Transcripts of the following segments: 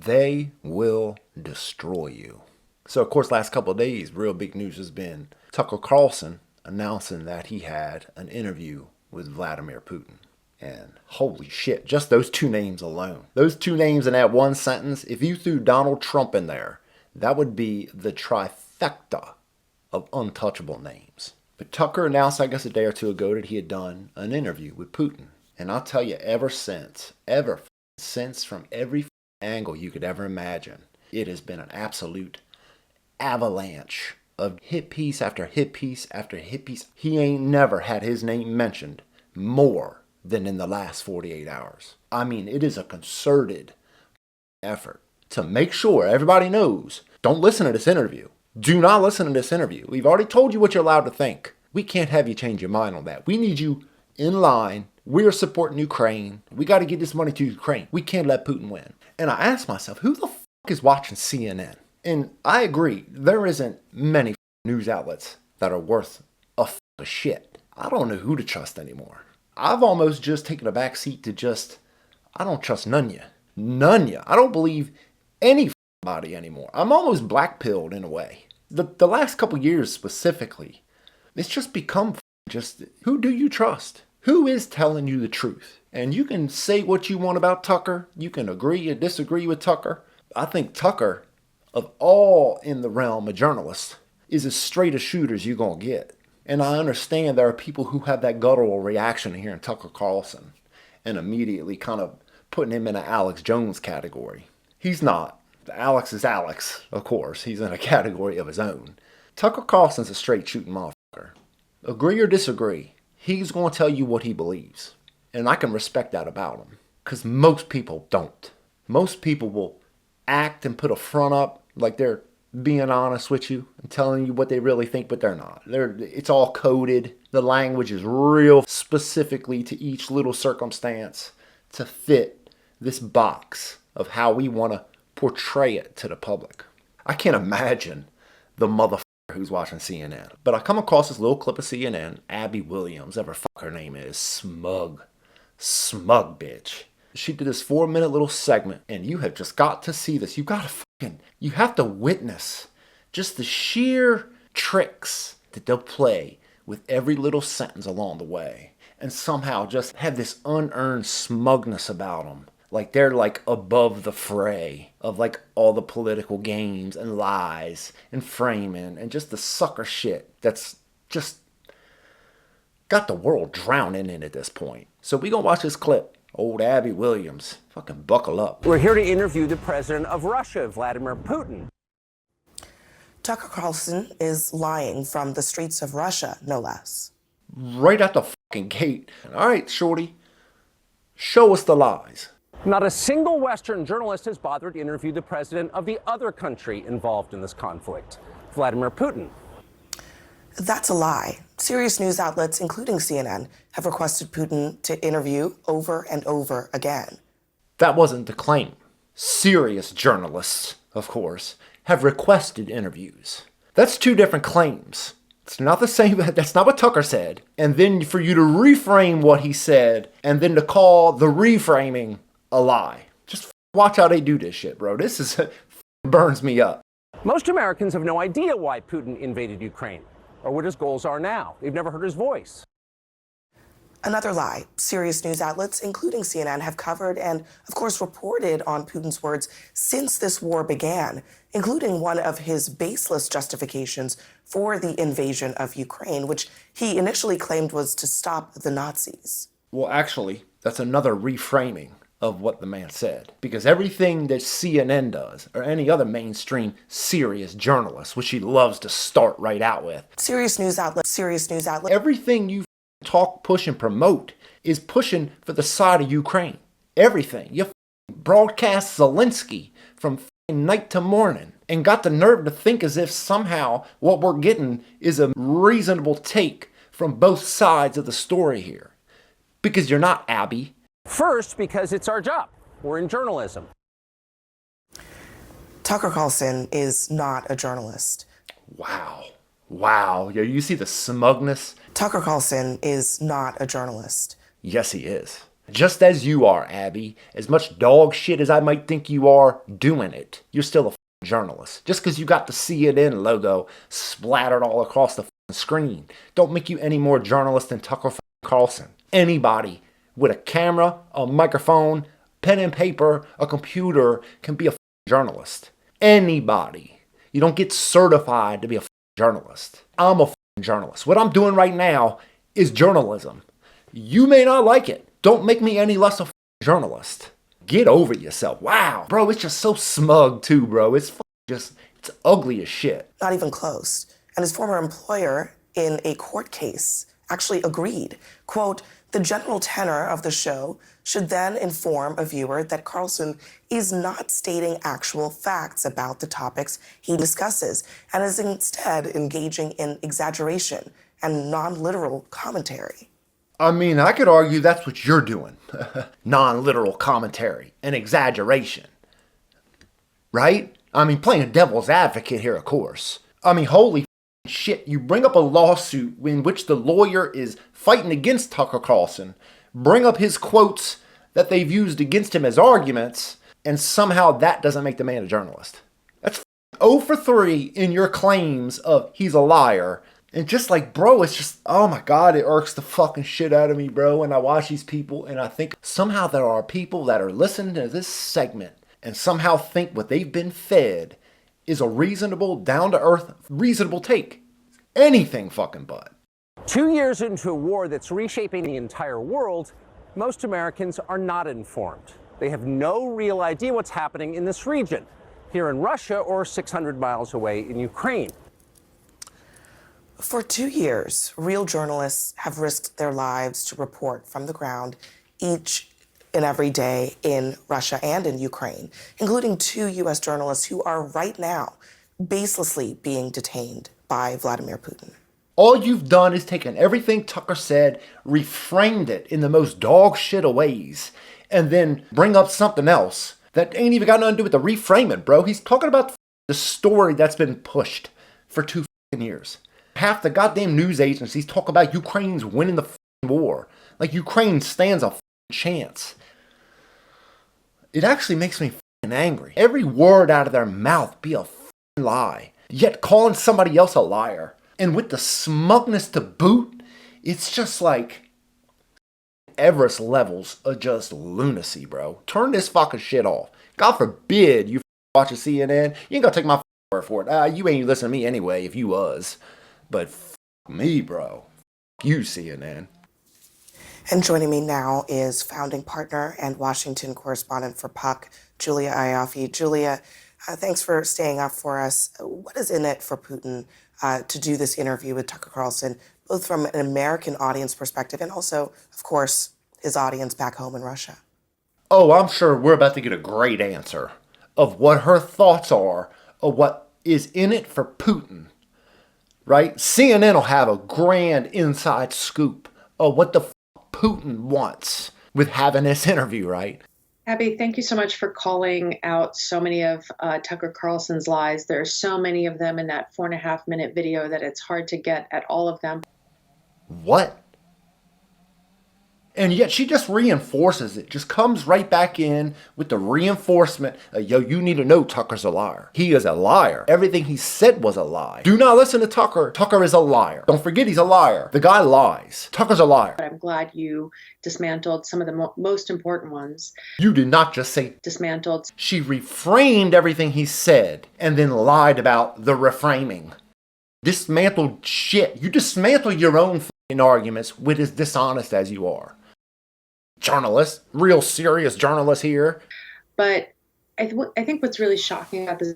They will destroy you. So, of course, last couple of days, real big news has been Tucker Carlson announcing that he had an interview with Vladimir Putin. And holy shit, just those two names alone. Those two names in that one sentence, if you threw Donald Trump in there, that would be the trifecta of untouchable names. But Tucker announced, I guess a day or two ago, that he had done an interview with Putin. And I'll tell you, ever since, from every angle you could ever imagine, it has been an absolute avalanche of hit piece after hit piece after hit piece. He ain't never had his name mentioned more than in the last 48 hours. I mean, it is a concerted effort to make sure everybody knows, don't listen to this interview. Do not listen to this interview. We've already told you what you're allowed to think. We can't have you change your mind on that. We need you in line. We're supporting Ukraine. We got to get this money to Ukraine. We can't let Putin win. And I asked myself, who the fuck is watching CNN? And I agree, there isn't many news outlets that are worth a shit. I don't know who to trust anymore. I've almost just taken a back seat to I don't trust none ya. None ya. I don't believe anybody anymore. I'm almost black-pilled in a way. The last couple years specifically, it's just become who do you trust? Who is telling you the truth? And you can say what you want about Tucker. You can agree or disagree with Tucker. I think Tucker, of all in the realm of journalists, is as straight a shooter as you're going to get. And I understand there are people who have that guttural reaction to hearing Tucker Carlson and immediately kind of putting him in an Alex Jones category. He's not. Alex is Alex, of course. He's in a category of his own. Tucker Carlson's a straight shooting motherfucker. Agree or disagree, he's going to tell you what he believes. And I can respect that about him. Because most people don't. Most people will act and put a front up like they're being honest with you and telling you what they really think, but they're not. It's all coded. The language is real specifically to each little circumstance to fit this box of how we want to portray it to the public. I can't imagine the motherfucker who's watching CNN. But I come across this little clip of CNN, Abby Williams, whatever fuck her name is, smug bitch. She did this 4-minute little segment, and you have just got to see this. You have to witness just the sheer tricks that they'll play with every little sentence along the way, and somehow just have this unearned smugness about them. Like they're like above the fray of like all the political games and lies and framing and just the sucker shit that's just got the world drowning in at this point. So we gonna watch this clip. Old Abby Williams. Fucking buckle up. We're here to interview the president of Russia, Vladimir Putin. Tucker Carlson is lying from the streets of Russia, no less. Right at the fucking gate. All right, shorty. Show us the lies. Not a single Western journalist has bothered to interview the president of the other country involved in this conflict, Vladimir Putin. That's a lie. Serious news outlets, including CNN, have requested Putin to interview over and over again. That wasn't the claim. Serious journalists, of course, have requested interviews. That's two different claims. It's not the same. That's not what Tucker said. And then for you to reframe what he said and then to call the reframing a lie. Just watch how they do this shit, bro. This burns me up. Most Americans have no idea why Putin invaded Ukraine or what his goals are now. They've never heard his voice. Another lie. Serious news outlets, including CNN, have covered and, of course, reported on Putin's words since this war began, including one of his baseless justifications for the invasion of Ukraine, which he initially claimed was to stop the Nazis. Well, actually, that's another reframing of what the man said. Because everything that CNN does, or any other mainstream serious journalist, which he loves to start right out with. Serious news outlet. Everything you talk, push, and promote is pushing for the side of Ukraine. Everything. You broadcast Zelensky from night to morning and got the nerve to think as if somehow what we're getting is a reasonable take from both sides of the story here. Because you're not, Abby. First, because it's our job. We're in journalism. Tucker Carlson is not a journalist. Wow. You see the smugness? Tucker Carlson is not a journalist. Yes, he is. Just as you are, Abby. As much dog shit as I might think you are doing it, you're still a journalist. Just because you got the CNN logo splattered all across the screen don't make you any more journalist than Tucker Carlson. Anybody with a camera, a microphone, pen and paper, a computer can be a journalist. Anybody. You don't get certified to be a journalist. I'm a journalist. What I'm doing right now is journalism. You may not like it. Don't make me any less a journalist. Get over yourself. Wow, bro, it's just so smug too, bro. It's ugly as shit. Not even close. And his former employer in a court case actually agreed. Quote, the general tenor of the show should then inform a viewer that Carlson is not stating actual facts about the topics he discusses and is instead engaging in exaggeration and non-literal commentary. I mean, I could argue that's what you're doing. Non-literal commentary and exaggeration. Right? I mean, playing devil's advocate here, of course. I mean, holy shit, you bring up a lawsuit in which the lawyer is fighting against Tucker Carlson, bring up his quotes that they've used against him as arguments, and somehow that doesn't make the man a journalist. That's 0 for 3 in your claims of he's a liar. And just like, bro, it's just, oh my God, it irks the fucking shit out of me, bro. And I watch these people and I think somehow there are people that are listening to this segment and somehow think what they've been fed is a reasonable, down-to-earth, reasonable take. Anything fucking but. 2 years into a war that's reshaping the entire world, most Americans are not informed. They have no real idea what's happening in this region, here in Russia or 600 miles away in Ukraine. For 2 years, real journalists have risked their lives to report from the ground each and every day in Russia and in Ukraine, including 2 U.S. journalists who are right now baselessly being detained by Vladimir Putin. All you've done is taken everything Tucker said, reframed it in the most dog shit of ways, and then bring up something else that ain't even got nothing to do with the reframing, bro. He's talking about the story that's been pushed for 2 years. Half the goddamn news agencies talk about Ukraine's winning the war. Like Ukraine stands a chance. It actually makes me angry. Every word out of their mouth be a lie. Yet calling somebody else a liar. And with the smugness to boot, it's just like Everest levels of just lunacy, bro. Turn this fucking shit off. God forbid you watching CNN. You ain't gonna take my word for it. You ain't listening to me anyway if you was. But me, bro. You, CNN. And joining me now is founding partner and Washington correspondent for Puck, Julia Ioffe. Julia, thanks for staying up for us. What is in it for Putin to do this interview with Tucker Carlson, both from an American audience perspective and also, of course, his audience back home in Russia? Oh, I'm sure we're about to get a great answer of what her thoughts are of what is in it for Putin. Right? CNN will have a grand inside scoop of what the Putin wants with having this interview, right? Abby, thank you so much for calling out so many of Tucker Carlson's lies. There are so many of them in that 4.5-minute video that it's hard to get at all of them. What? And yet she just reinforces it, just comes right back in with the reinforcement. Yo, you need to know Tucker's a liar. He is a liar. Everything he said was a lie. Do not listen to Tucker. Tucker is a liar. Don't forget he's a liar. The guy lies. Tucker's a liar. But I'm glad you dismantled some of the most important ones. You did not just say dismantled. She reframed everything he said and then lied about the reframing. Dismantled shit. You dismantle your own arguments with as dishonest as you are. Journalist, real serious journalist here. But I think what's really shocking about this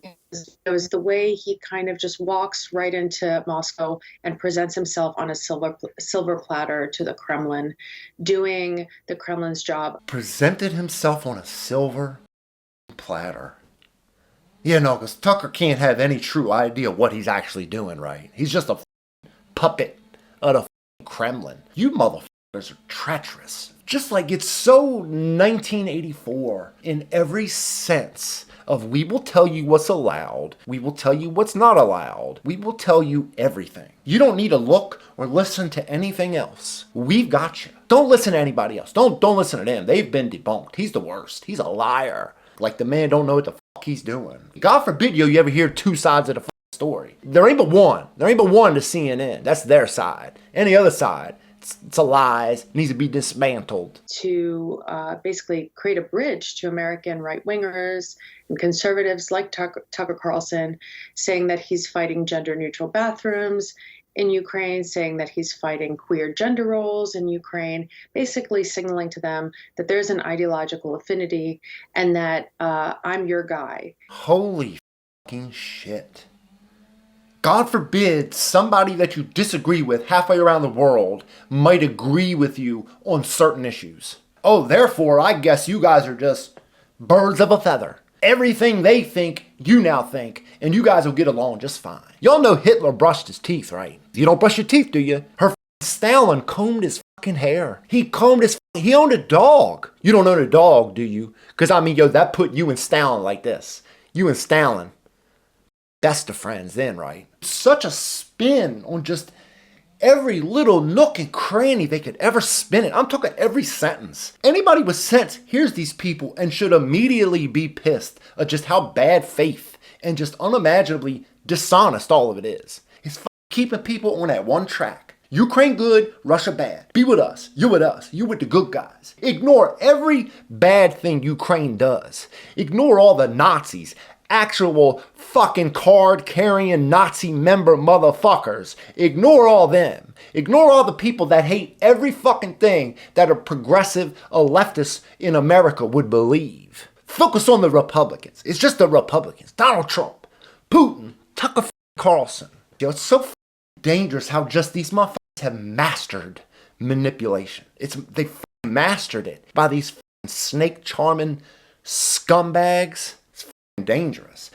is the way he kind of just walks right into Moscow and presents himself on a silver platter to the Kremlin, doing the Kremlin's job. Presented himself on a silver platter. Yeah, no, because Tucker can't have any true idea what he's actually doing, right? He's just a puppet of the Kremlin. You motherfuckers are treacherous. Just like it's so 1984 in every sense of we will tell you what's allowed, we will tell you what's not allowed, we will tell you everything. You don't need to look or listen to anything else. We've got you. Don't listen to anybody else. Don't listen to them. They've been debunked. He's the worst. He's a liar. Like the man don't know what the fuck he's doing. God forbid you ever hear two sides of the story. There ain't but one. There ain't but one to CNN. That's their side. Any other side, it's a lies. It needs to be dismantled. To basically create a bridge to American right-wingers and conservatives like Tucker Carlson, saying that he's fighting gender-neutral bathrooms in Ukraine, saying that he's fighting queer gender roles in Ukraine, basically signaling to them that there's an ideological affinity and that I'm your guy. Holy fucking shit. God forbid somebody that you disagree with halfway around the world might agree with you on certain issues. Oh, therefore, I guess you guys are just birds of a feather. Everything they think, you now think, and you guys will get along just fine. Y'all know Hitler brushed his teeth, right? You don't brush your teeth, do you? Her Stalin combed his fucking hair. He owned a dog. You don't own a dog, do you? Because, I mean, yo, that put you and Stalin like this. You and Stalin. Best of friends then, right? Such a spin on just every little nook and cranny they could ever spin it. I'm talking every sentence. Anybody with sense hears these people and should immediately be pissed at just how bad faith and just unimaginably dishonest all of it is. It's keeping people on that one track. Ukraine good, Russia bad. Be with us. You with us. You with the good guys. Ignore every bad thing Ukraine does. Ignore all the Nazis. Actual fucking card-carrying Nazi member motherfuckers. Ignore all them. Ignore all the people that hate every fucking thing that a progressive, a leftist in America would believe. Focus on the Republicans. It's just the Republicans. Donald Trump, Putin, Tucker Carlson. Yo, it's so dangerous how just these motherfuckers have mastered manipulation. They mastered it by these snake charming scumbags. Dangerous.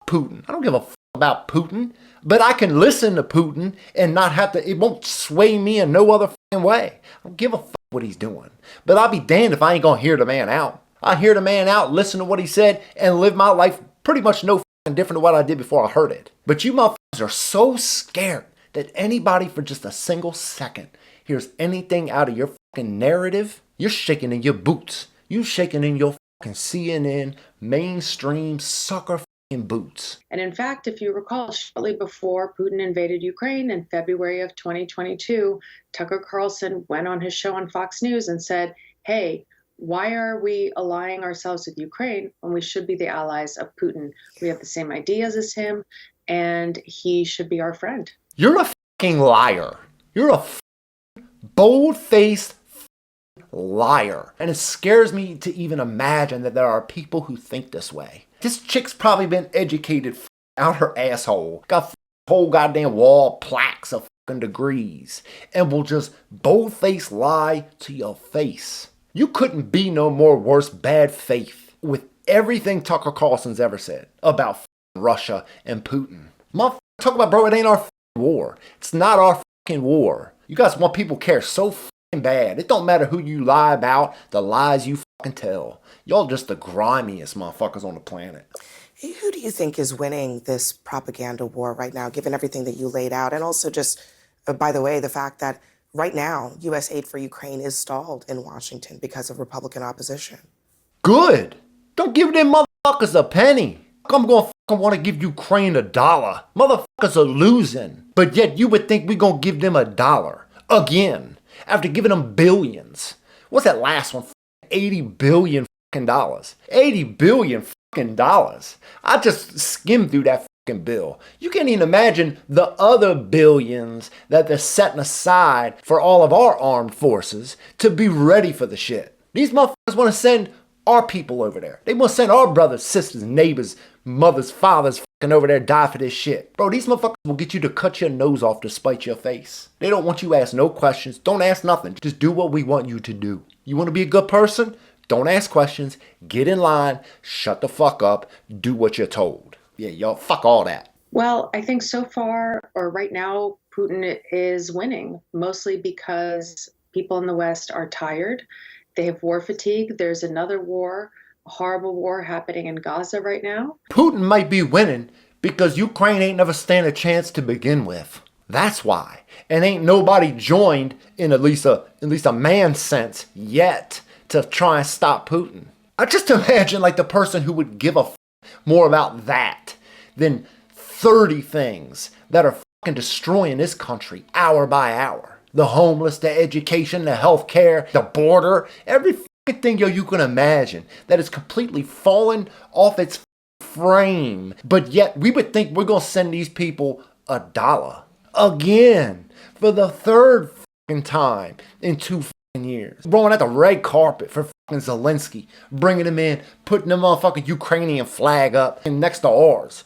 Putin. I don't give a about Putin, but I can listen to Putin and not have to, it won't sway me in no other way. I don't give a what he's doing. But I'll be damned if I ain't gonna hear the man out. I hear the man out, listen to what he said, and live my life pretty much no different than what I did before I heard it. But you motherfuckers are so scared that anybody for just a single second hears anything out of your fucking narrative, you're shaking in your boots. You shaking in your fucking CNN mainstream sucker fucking boots. And in fact, if you recall, shortly before Putin invaded Ukraine in February of 2022, Tucker Carlson went on his show on Fox News and said, hey, why are we allying ourselves with Ukraine when we should be the allies of Putin? We have the same ideas as him, and he should be our friend. You're a fucking liar. You're a bold-faced liar. And it scares me to even imagine that there are people who think this way. This chick's probably been educated out her asshole. Got whole goddamn wall plaques of fucking degrees. And will just bold-faced lie to your face. You couldn't be no more worse bad faith with everything Tucker Carlson's ever said about Russia and Putin. Motherfucker, talk about, bro, it ain't our war. It's not our fucking war. You guys want people to care so bad. It don't matter who you lie about, the lies you fucking tell. Y'all just the grimiest motherfuckers on the planet. Who do you think is winning this propaganda war right now, given everything that you laid out? And also just, by the way, the fact that right now, U.S. aid for Ukraine is stalled in Washington because of Republican opposition. Good. Don't give them motherfuckers a penny. I'm gonna fucking want to give Ukraine $1. Motherfuckers are losing. But yet you would think we gonna give them $1. Again. After giving them billions. What's that last one? $80 billion fucking dollars. $80 billion fucking dollars. I just skimmed through that fucking bill. You can't even imagine the other billions that they're setting aside for all of our armed forces to be ready for the shit. These motherfuckers want to send our people over there. They want to send our brothers, sisters, neighbors, mothers, fathers fucking over there die for this shit. Bro, these motherfuckers will get you to cut your nose off to spite your face. They don't want you to ask no questions. Don't ask nothing. Just do what we want you to do. You want to be a good person? Don't ask questions. Get in line. Shut the fuck up. Do what you're told. Yeah, y'all, fuck all that. Well, I think so far, or right now, Putin is winning, mostly because people in the West are tired They have war fatigue. There's another war, a horrible war happening in Gaza right now. Putin might be winning because Ukraine ain't never stand a chance to begin with. That's why. And ain't nobody joined in at least a man sense yet to try and stop Putin. I just imagine like the person who would give a more about that than 30 things that are fucking destroying this country hour by hour. The homeless, the education, the healthcare, the border, every fucking thing you can imagine that is completely fallen off its frame. But yet we would think we're going to send these people $1. Again, for the third fucking time in 2 fucking years. Rolling out the red carpet for fucking Zelensky, bringing him in, putting the motherfucking Ukrainian flag up and next to ours.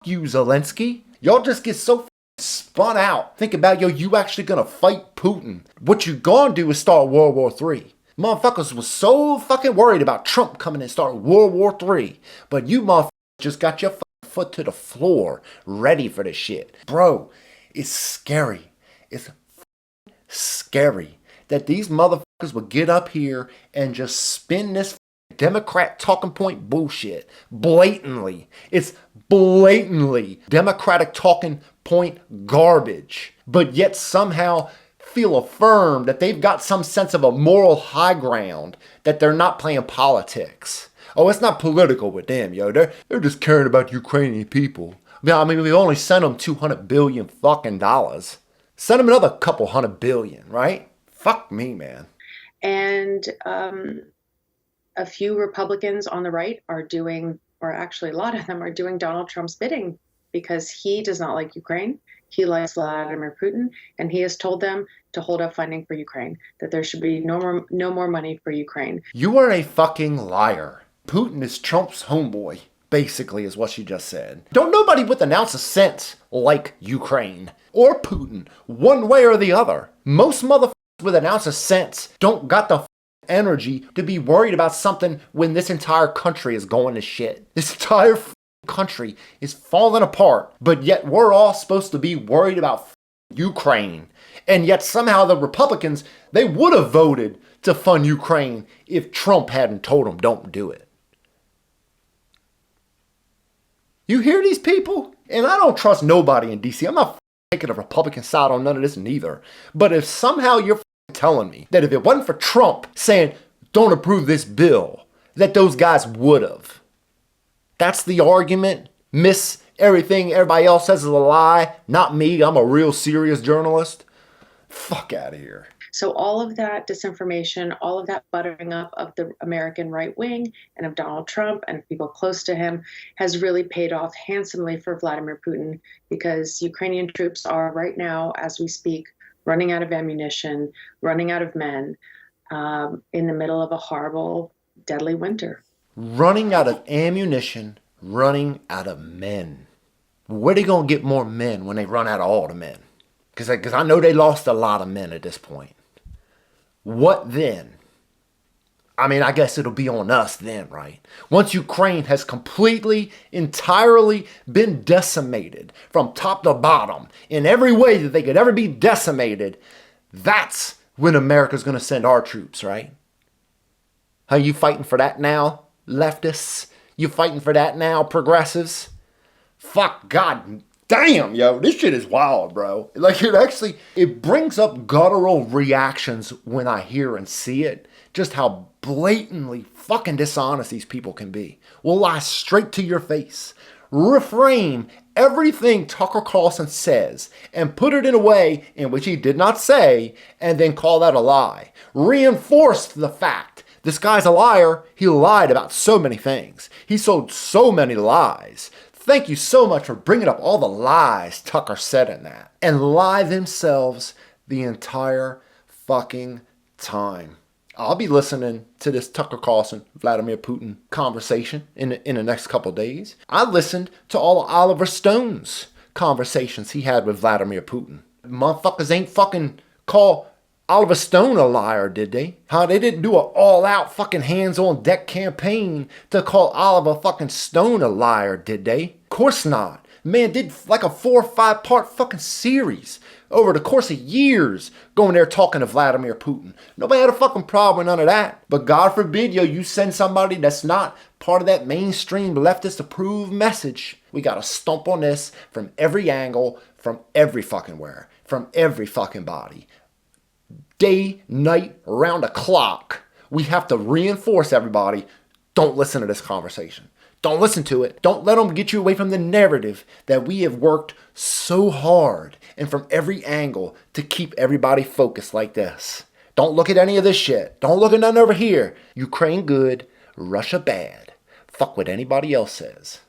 Fuck you, Zelensky. Y'all just get so spun out. Think about, you actually gonna fight Putin. What you gonna do is start World War III. Motherfuckers was so fucking worried about Trump coming and starting World War III. But you motherfuckers just got your foot to the floor, ready for this shit. Bro, it's scary. It's scary that these motherfuckers would get up here and just spin this Democrat talking point bullshit blatantly. It's blatantly Democratic talking point garbage, but yet somehow feel affirmed that they've got some sense of a moral high ground, that they're not playing politics. Oh, it's not political with them, yo. They're just caring about Ukrainian people. I mean, we only sent them $200 billion fucking dollars. Send them another couple $100 billion, right? Fuck me, man. And a few Republicans on the right are doing, or actually a lot of them are doing Donald Trump's bidding because he does not like Ukraine. He likes Vladimir Putin, and he has told them to hold up funding for Ukraine, that there should be no more money for Ukraine. You are a fucking liar. Putin is Trump's homeboy, basically, is what she just said. Don't nobody with an ounce of sense like Ukraine or Putin, one way or the other. Most motherfuckers with an ounce of sense don't got the energy to be worried about something when this entire country is going to shit. This entire country is falling apart, but yet we're all supposed to be worried about Ukraine. And yet somehow the Republicans, they would have voted to fund Ukraine if Trump hadn't told them don't do it. You hear these people? And I don't trust nobody in DC. I'm not taking a Republican side on none of this neither. But if somehow you're telling me that if it wasn't for Trump saying, don't approve this bill, that those guys would have. That's the argument. Miss everything everybody else says is a lie. Not me. I'm a real serious journalist. Fuck out of here. So all of that disinformation, all of that buttering up of the American right wing and of Donald Trump and people close to him has really paid off handsomely for Vladimir Putin, because Ukrainian troops are right now, as we speak, running out of ammunition, running out of men, in the middle of a horrible, deadly winter. Running out of ammunition, running out of men. Where they going to get more men when they run out of all the men? Because I know they lost a lot of men at this point. What then? I mean, I guess it'll be on us then, right? Once Ukraine has completely, entirely been decimated from top to bottom in every way that they could ever be decimated, that's when America's going to send our troops, right? Are you fighting for that now, leftists? You fighting for that now, progressives? Fuck, God damn, yo, this shit is wild, bro. Like, it brings up guttural reactions when I hear and see it. Just how blatantly fucking dishonest these people can be. Will lie straight to your face. Reframe everything Tucker Carlson says and put it in a way in which he did not say, and then call that a lie. Reinforce the fact this guy's a liar. He lied about so many things. He sold so many lies. Thank you so much for bringing up all the lies Tucker said in that. And lie themselves the entire fucking time. I'll be listening to this Tucker Carlson, Vladimir Putin conversation in the next couple days. I listened to all of Oliver Stone's conversations he had with Vladimir Putin. Motherfuckers ain't fucking call Oliver Stone a liar, did they? Huh? They didn't do an all-out fucking hands-on-deck campaign to call Oliver fucking Stone a liar, did they? Of course not. Man did like a 4 or 5 part fucking series over the course of years going there talking to Vladimir Putin. Nobody had a fucking problem with none of that. But God forbid, you send somebody that's not part of that mainstream leftist approved message. We gotta stomp on this from every angle, from every fucking where, from every fucking body. Day, night, around the clock. We have to reinforce everybody. Don't listen to this conversation. Don't listen to it. Don't let them get you away from the narrative that we have worked so hard and from every angle to keep everybody focused like this. Don't look at any of this shit. Don't look at nothing over here. Ukraine good, Russia bad. Fuck what anybody else says.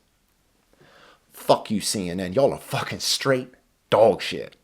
Fuck you, CNN. Y'all are fucking straight dog shit.